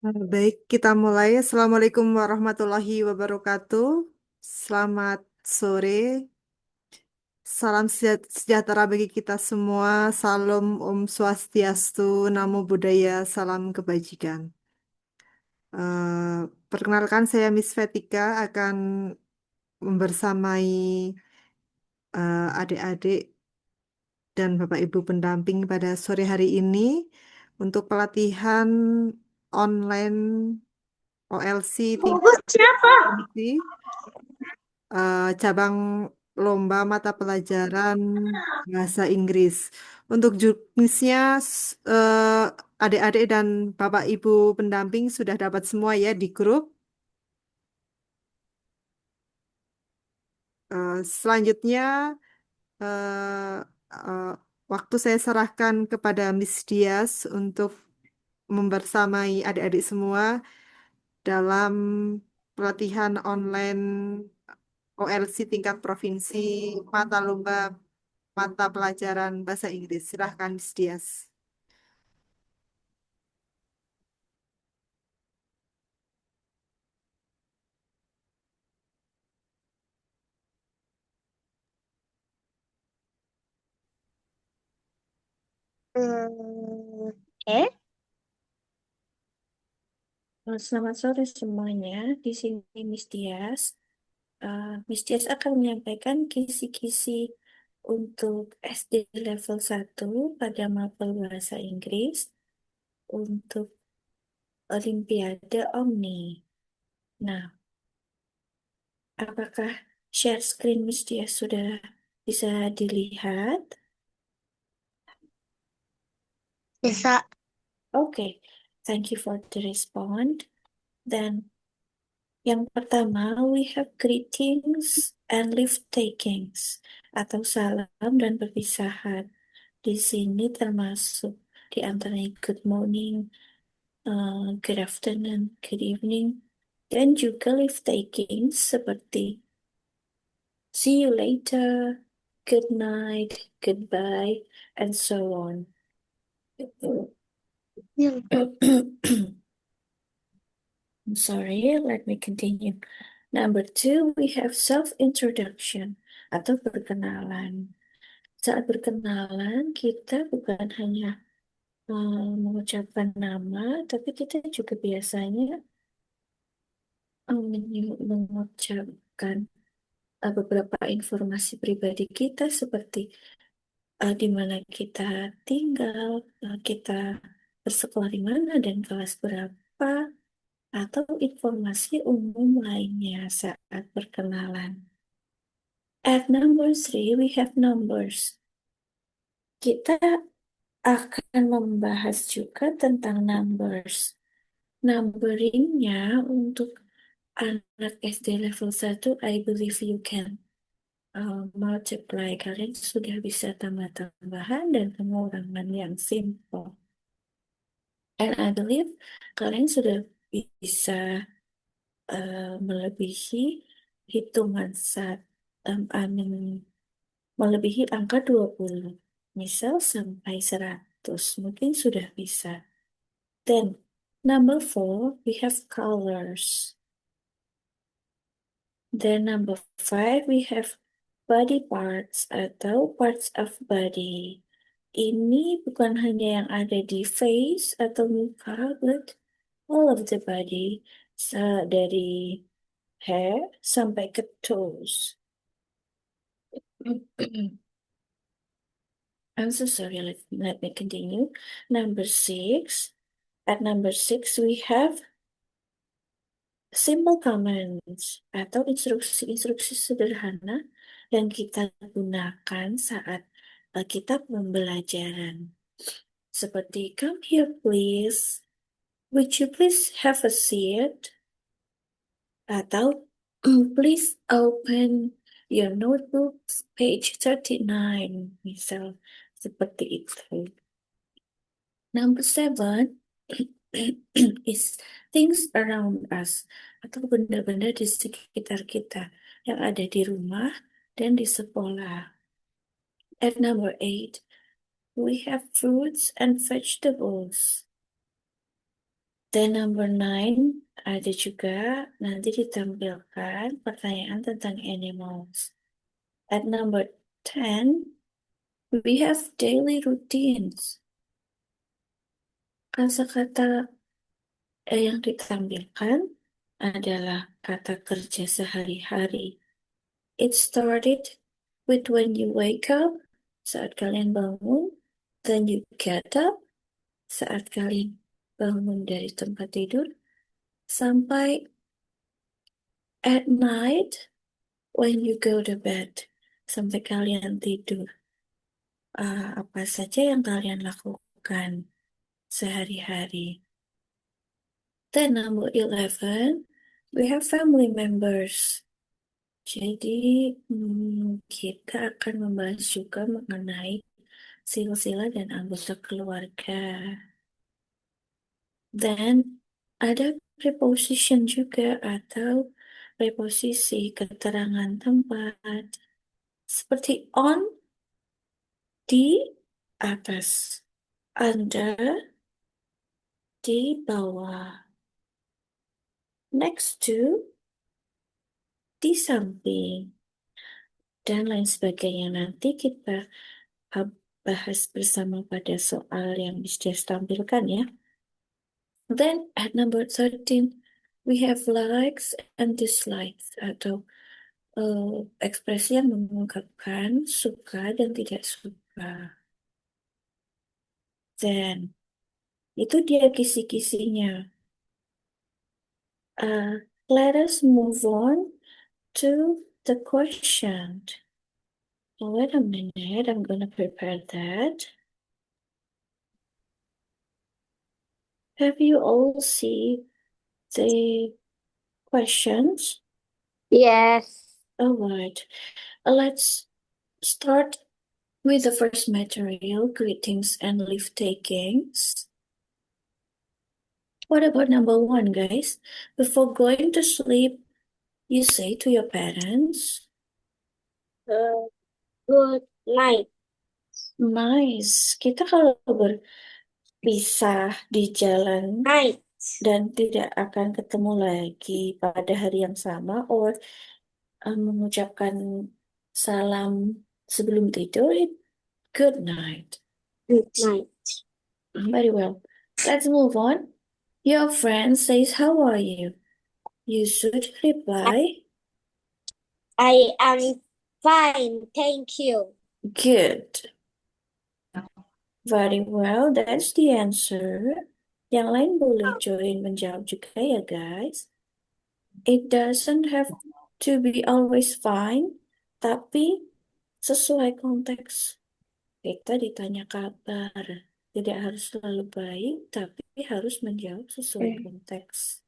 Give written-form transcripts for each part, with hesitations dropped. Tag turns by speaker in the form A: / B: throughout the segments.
A: Baik, kita mulai. Assalamualaikum warahmatullahi wabarakatuh. Selamat sore. Salam sejahtera bagi kita semua. Salam Om Swastiastu, Namo Buddhaya, salam kebajikan. Perkenalkan saya Miss Vetika akan membersamai adik-adik dan Bapak Ibu pendamping pada sore hari ini untuk pelatihan online OLC tingkat provinsi. Cabang lomba mata pelajaran bahasa Inggris. Untuk juknisnya, adik-adik dan Bapak Ibu pendamping sudah dapat semua ya di grup. Selanjutnya, eh, eh, waktu saya serahkan kepada Miss Dias untuk membersamai adik-adik semua dalam pelatihan online OLC tingkat provinsi mata lomba mata pelajaran bahasa Inggris. Silahkan, Miss Dias.
B: Oke. Selamat sore semuanya. Di sini Miss Dias. Miss Dias akan menyampaikan kisi-kisi untuk SD level 1 pada mapel bahasa Inggris untuk Olimpiade Omni. Nah, apakah share screen Miss Dias sudah bisa dilihat?
C: Bisa.
B: Oke, thank you for the respond. Dan yang pertama, we have greetings and leave takings atau salam dan perpisahan. Di sini termasuk di antaranya good morning, good afternoon, good evening, dan juga leave takings seperti see you later, good night, goodbye, and so on. I'm sorry, let me continue. Number two, we have self-introduction atau perkenalan. Saat berkenalan, kita bukan hanya mengucapkan nama, tapi kita juga biasanya mengucapkan beberapa informasi pribadi kita seperti di mana kita tinggal, kita bersekolah di mana dan kelas berapa, atau informasi umum lainnya saat berkenalan. At number three, we have numbers. Kita akan membahas juga tentang numbers. Numberingnya untuk anak SD level 1, I believe you can multiply. Kalian sudah bisa tambah-tambahan dan pengurangan yang simple. And I believe kalian sudah bisa melebihi hitungan saat melebihi angka 20. Misal sampai 100. Mungkin sudah bisa. Then, number four, we have colors. Then number five, we have body parts atau parts of body. Ini bukan hanya yang ada di face atau muka, but all of the body. Dari hair sampai ke toes. I'm so sorry, let me continue. Number six. At number six, we have simple comments atau instruksi-instruksi sederhana yang kita gunakan saat kita pembelajaran. Seperti, come here please. Would you please have a seat? Atau, please open your notebook page 39. Misal, seperti itu. Number seven is things around us atau benda-benda di sekitar kita yang ada di rumah dan di sekolah. At number eight, we have fruits and vegetables. Then number 9 ada juga nanti ditampilkan pertanyaan tentang animals. At number 10, we have daily routines. Kata-kata yang ditampilkan adalah kata kerja sehari-hari. It started with when you wake up, saat kalian bangun, then you get up, saat kalian bangun dari tempat tidur, sampai at night, when you go to bed, sampai kalian tidur. Apa saja yang kalian lakukan sehari-hari. Then number 11, we have family members. Jadi kita akan membahas juga mengenai sila-sila dan anggota keluarga. Then ada preposition juga atau preposisi keterangan tempat. Seperti on, di atas, under, di bawah, next to, di samping, dan lain sebagainya. Nanti kita bahas bersama pada soal yang bisa tampilkan ya. Then at number 13, we have likes and dislikes atau ekspresi yang mengungkapkan suka dan tidak suka. Then itu dia kisi-kisinya. Let us move on to the question. Wait a minute, I'm gonna prepare that. Have you all seen the questions?
C: Yes.
B: All right. Let's start with the first material, greetings and leave takings. What about number 1, guys? Before going to sleep, you say to your parents,
C: Good night.
B: nice. Kita kalau berpisah di jalan
C: Night.
B: dan tidak akan ketemu lagi pada hari yang sama, or mengucapkan salam sebelum tidur, good night.
C: Good night.
B: Very well. Let's move on. Your friend says, how are you? You should reply,
C: I am fine, thank you.
B: good. Very well, that's the answer. Yang lain boleh join menjawab juga ya, guys. It doesn't have to be always fine, tapi sesuai konteks. Kita ditanya kabar. Tidak harus selalu baik, tapi harus menjawab sesuai konteks.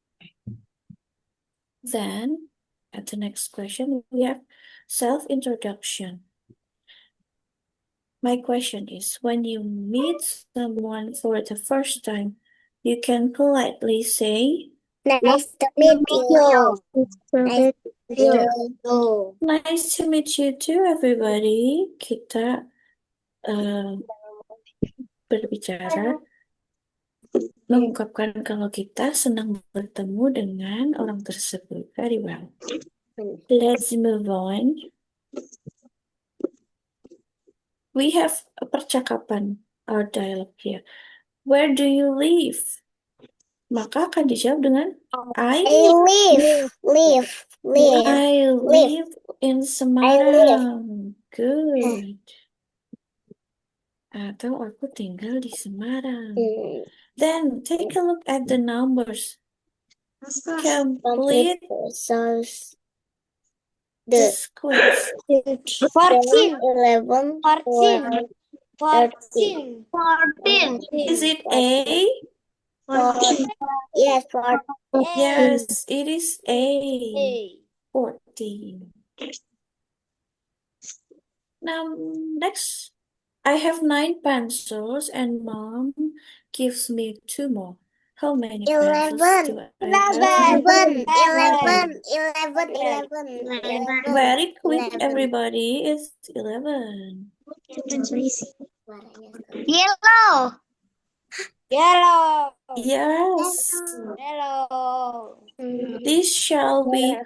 B: Then, at the next question, we have self-introduction. My question is, when you meet someone for the first time, you can politely say,
C: Nice to meet you. Nice to meet you.
B: nice to meet you too, everybody. Kita berbicara, mengungkapkan kalau kita senang bertemu dengan orang tersebut. Very well. Let's move on. We have a percakapan, our dialogue here. Where do you live? Maka akan dijawab dengan I live in Semarang. Good. Atau aku tinggal di Semarang. Then take a look at the numbers. Complete the quiz.
C: 14, 11, 14, 14.
B: Is it A?
C: 14. Yes, 14.
B: Yes, it is A. 14. Now, next, I have 9 pencils and Mom gives me 2 more. How many pencils do I have?
C: 11.
B: Very quick, everybody. It's 11.
C: Yellow. Yellow.
B: Yes,
C: Yellow.
B: this shall be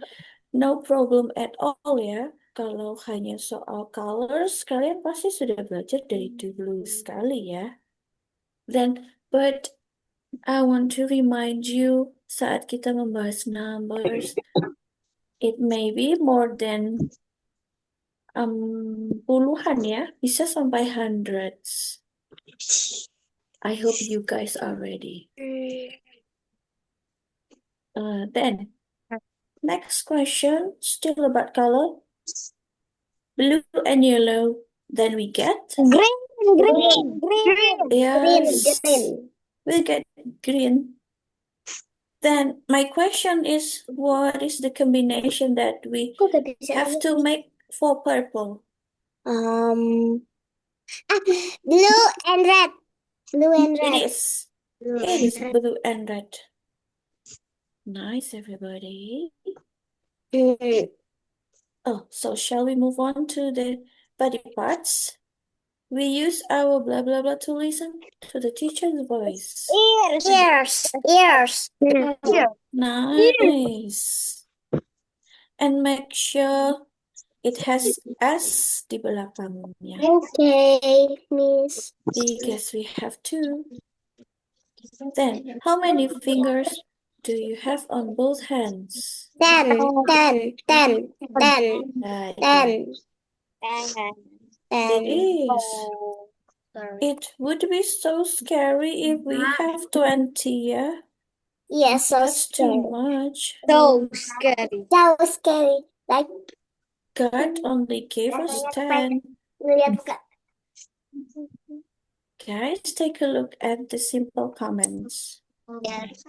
B: no problem at all ya. Kalau hanya soal colors, kalian pasti sudah belajar dari dulu sekali ya. But I want to remind you, saat kita membahas numbers, it may be more than puluhan ya, bisa sampai hundreds. I hope you guys are ready. Then, next question, still about color. Blue and yellow. Then we get,
C: Green.
B: yes,
C: Green.
B: we get green. Then my question is, what is the combination that we
C: Kok gak bisa
B: have
C: lihat
B: to
C: nih?
B: make for purple?
C: Blue and red. Blue and
B: It
C: red.
B: is. It is blue and red. Nice, everybody. Oh, so shall we move on to the body parts? We use our blah blah blah to listen to the teacher's voice.
C: Ears.
B: Nice. And make sure it has S di belakangnya.
C: Okay, Miss.
B: Because we have two. Then, how many fingers do you have on both hands?
C: 10.
B: It is. It would be so scary if we have 20, yeah?
C: Yes, so
B: That's too
C: scary.
B: much.
C: So scary. Like,
B: God only gave us 10.
C: ngeliat Kak.
B: Guys, take a look at the simple comments.
C: Yes.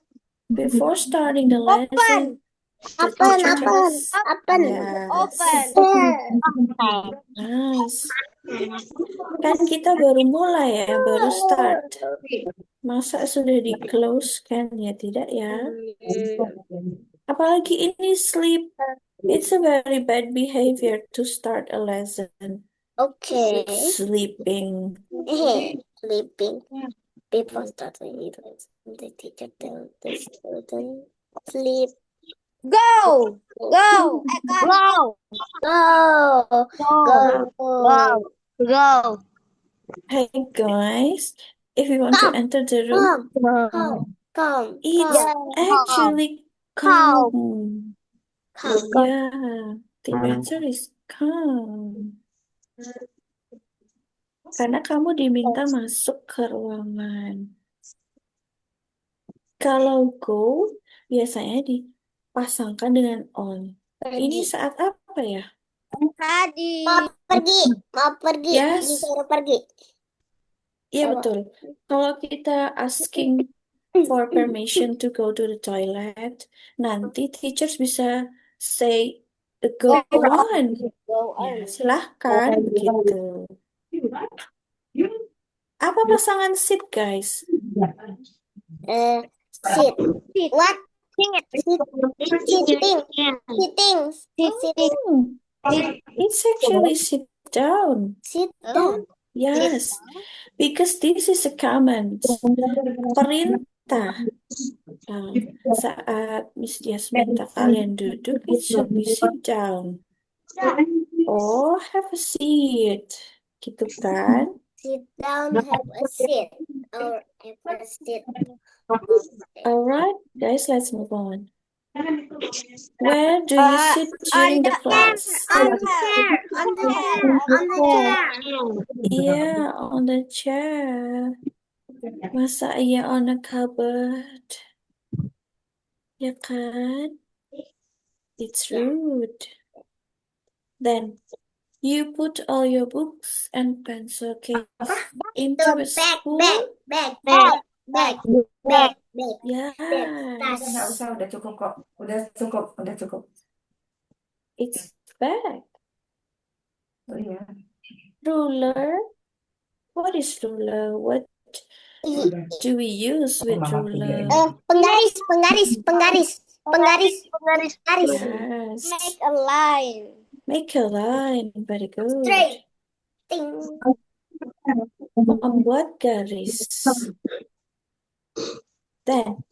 B: Before starting the lesson, the teacher tells...
C: Open.
B: Yes. Nice. Kan kita baru mulai ya, baru start. Masa sudah di close kan? Ya tidak ya. Apalagi ini sleep. It's a very bad behavior to start a lesson
C: Okay.
B: sleeping.
C: Sleeping. Before starting it, the teacher tells the student sleep. Go.
B: Hey guys, if you want to enter the room,
C: Come.
B: it's actually calm. Yeah, the answer is calm. Karena kamu diminta masuk ke ruangan. Kalau go, biasanya dipasangkan dengan on. Ini saat apa ya?
C: Tadi. Mau pergi.
B: Yes.
C: Disuruh pergi.
B: Iya betul. Kalau kita asking for permission to go to the toilet, nanti teachers bisa say go on. Ya, silahkan begitu. Apa pasangan sit, guys?
C: Sit. What? Sitting.
B: It's actually sit down.
C: Sit down.
B: Yes, because this is a command. Perintah. Saat Miss Dias minta kalian duduk, it should be sit down. Oh, have a seat. Gitu kan?
C: Sit down, have a seat. Or have a seat.
B: Alright, guys, let's move on. Where do you sit during the class?
C: On the chair.
B: Yeah, on the chair. Masa iya on a cupboard? Ya kan? It's rude. Then, you put all your books and pencil case into a spool?
C: Bag.
B: Yes.
D: Nggak usah, udah cukup kok. Udah cukup.
B: It's bag.
D: Oh iya.
B: Ruler? What is ruler? What do we use with ruler?
C: Penggaris.
B: Yes. Make a line. Very good.
C: Straight. Ting.
B: Membuat garis. Then,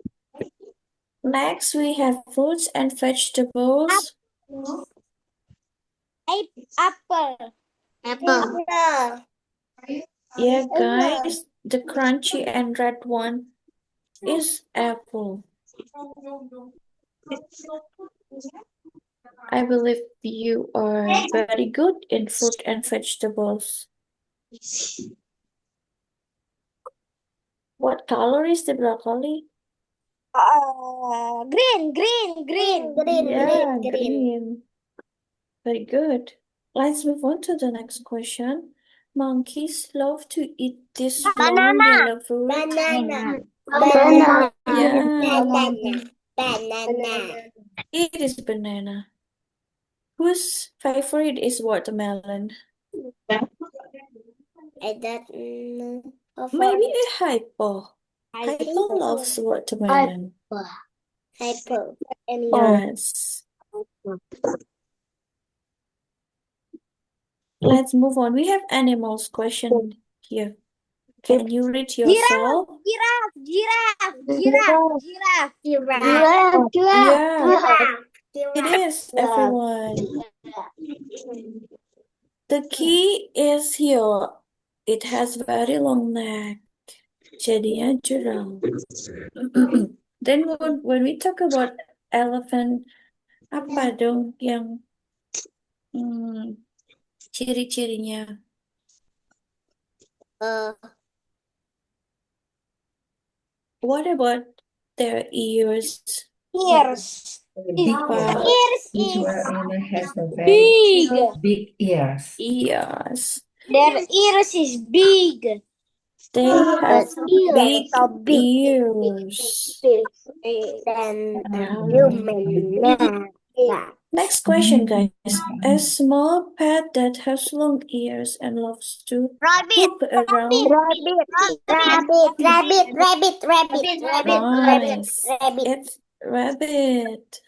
B: next we have fruits and vegetables.
C: Apple. Apple.
B: Yeah, guys, the crunchy and red one is apple. I believe you are very good in fruit and vegetables. What color is the broccoli?
C: Green.
B: Yeah, green. Very good. Let's move on to the next question. Monkeys love to eat this long yellow fruit.
C: Banana.
B: Yeah,
C: Banana.
B: it is banana. Whose favorite is watermelon?
C: I don't know.
B: Maybe a hypo. Hypo loves watermelon.
C: Hyper.
B: Yes. Let's move on. We have animals question here. Can you read yourself?
C: Giraffe.
B: Yeah, it is, everyone. The key is here. It has very long neck. Jadinya giraffe. Then when we talk about elephant, apa dong yang ciri-cirinya? What about their ears?
D: Big
B: Apa?
D: Each one has a very big ears.
B: Ears.
C: Their ears is big.
B: They have big
C: So
B: ears.
C: Than
B: Yeah.
C: human.
B: Next question, guys. A small pet that has long ears and loves to poop around. Nice. It's rabbit.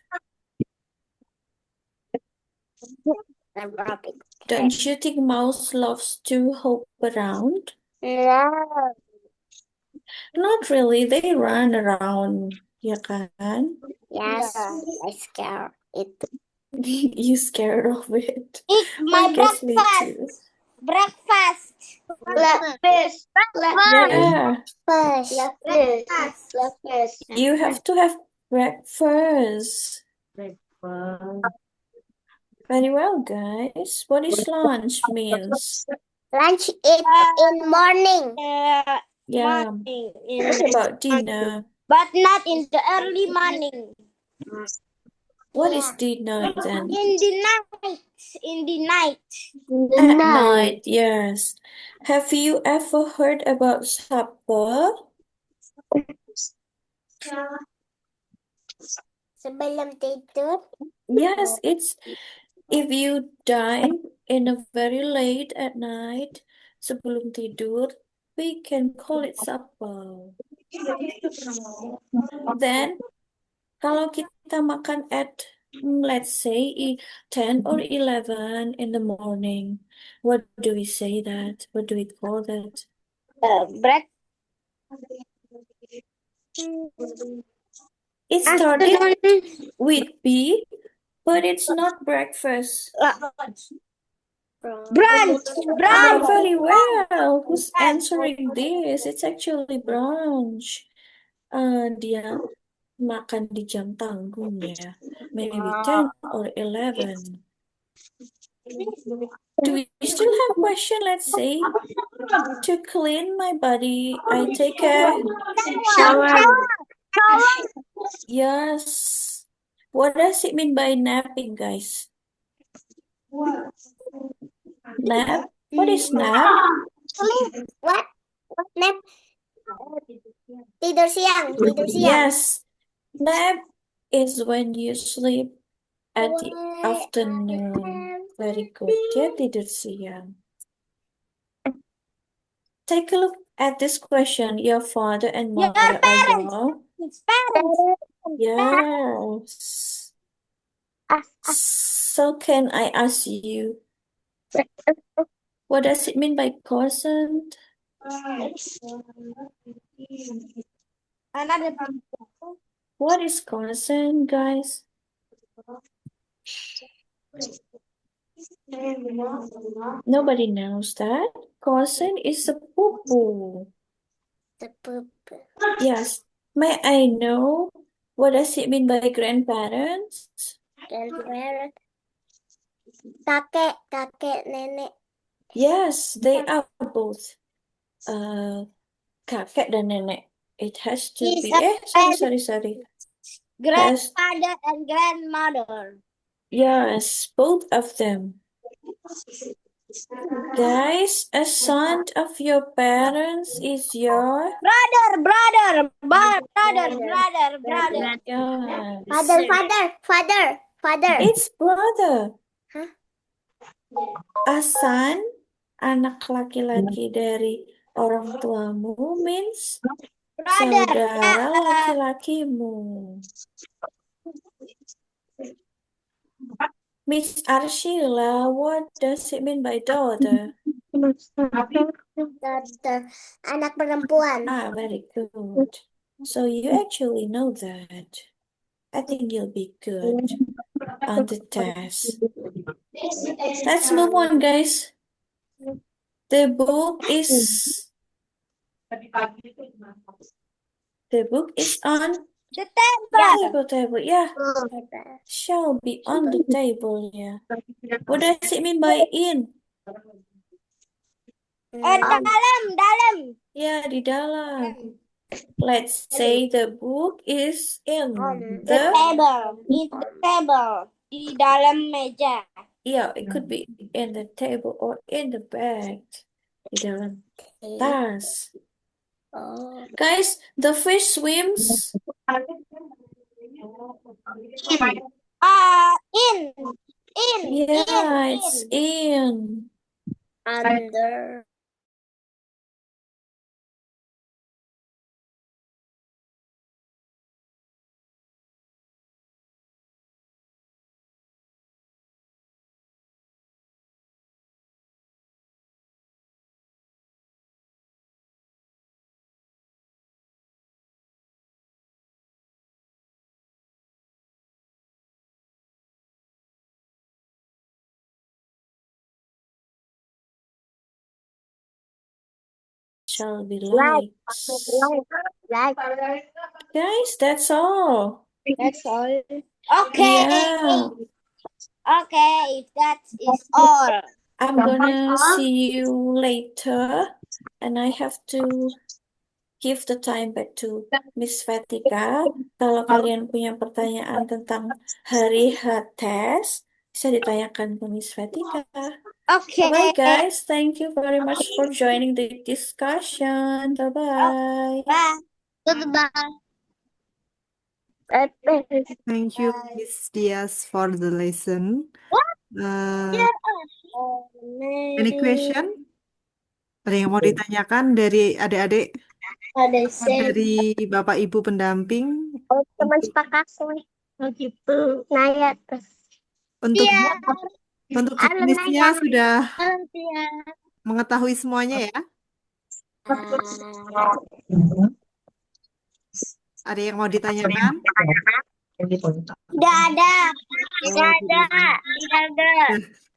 B: Don't you think mouse loves to hop around?
C: No.
B: Not really. They run around. Ya kan?
C: Yes, I scared it.
B: You scared of it.
C: Eat
B: I guess me too.
C: Breakfast.
B: Yeah.
C: Breakfast.
B: You have to have breakfast. Very well, guys. What is lunch means?
C: Lunch is in morning.
B: Yeah. What about dinner?
C: But not in the early morning.
B: What is dinner then?
C: In the night.
B: At night, yes. Have you ever heard about supper?
C: Sebelum tidur.
B: Yes, it's if you dine in a very late at night, sebelum tidur, we can call it supper. Then, kalau kita makan at, let's say, 10 or 11 in the morning, what do we say that? What do we call that?
C: Break.
B: It started with B, but it's not breakfast.
C: Brunch.
B: Ah, very well. Who's answering this? It's actually brunch. Dia makan di jam tanggung ya. Maybe 10 or 11. Do we still have question? Let's say, to clean my body, I take a
C: Shower.
B: Yes. What does it mean by napping, guys? Nap? What is nap?
C: What? Nap? Tidur siang.
B: Yes. Nap is when you sleep at the afternoon. Very good. Dia tidur siang. Take a look at this question. Your father and mother are young.
C: It's parents.
B: Yes. So can I ask you, what does it mean by cousin?
C: Another.
B: What is cousin, guys? Nobody knows that. Cousin is a poo-poo.
C: The poop.
B: Yes. May I know what does it mean by grandparents?
C: Grandparent. Kakek, nenek.
B: Yes, they are both kakek dan nenek. It has to
C: He's
B: be
C: a
B: sorry. Has
C: grandfather and grandmother.
B: yes, both of them. Guys, a son of your parents is your
C: Brother.
B: yes.
C: Father.
B: It's brother.
C: Hah?
B: A son, anak laki-laki dari orang tuamu means saudara laki-lakimu. Miss Arshila, what does it mean by daughter?
C: Daughter. Anak perempuan.
B: Ah, very good. So you actually know that. I think you'll be good on the test. Let's move on, guys. The book is on
C: The table.
B: table. Yeah, shall be on the table. Yeah. What does it mean by in?
C: Dalam.
B: Yeah, di dalam. Let's say the book is in
C: The table. In the table. Di dalam meja.
B: yeah, it could be in the table or in the bag. Di dalam tas.
C: Oh.
B: Guys, the fish swims.
C: In.
B: Yeah, it's in.
C: Under.
B: Shall be lights.
C: Like.
B: Guys, that's all.
C: That's all. Okay.
B: Yeah.
C: Okay, if that is all.
B: I'm gonna see you later. And I have to give the time back to Miss Fatika. Kalau kalian punya pertanyaan tentang hari H test, bisa ditanyakan ke Miss Fatika.
C: Okay.
B: Bye guys. Thank you very much for joining the discussion. Bye-bye.
C: Bye. Goodbye.
A: Thank you, Miss Diaz, for the lesson. Any question? Ada yang mau ditanyakan dari adik-adik
C: Ada
A: atau dari Bapak Ibu pendamping?
C: teman sepakat oh gitu. Naya terus.
A: Untuk
C: Iya.
A: untuk
C: Halo,
A: jenisnya
C: Naya.
A: sudah
C: Iya.
A: mengetahui semuanya ya? Ada yang mau ditanyakan?
C: Tidak ada.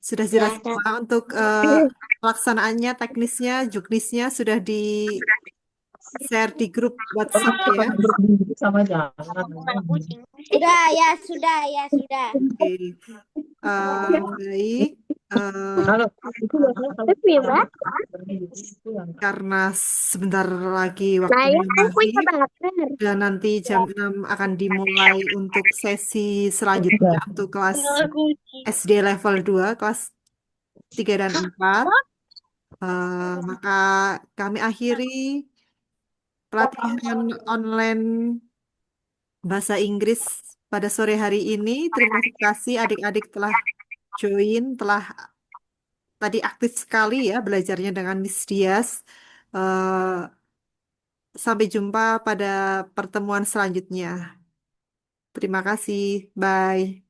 A: Sudah jelas semua untuk pelaksanaannya, teknisnya, juknisnya sudah di share di grup WhatsApp ya.
C: Sudah.
A: Oke. Baik. Karena sebentar lagi waktunya maghrib dan nanti jam 6 akan dimulai untuk sesi selanjutnya untuk kelas SD level 2, kelas 3 dan 4. Maka kami akhiri pelatihan online bahasa Inggris pada sore hari ini. Terima kasih adik-adik telah join, telah tadi aktif sekali ya belajarnya dengan Miss Dias. Sampai jumpa pada pertemuan selanjutnya. Terima kasih. Bye.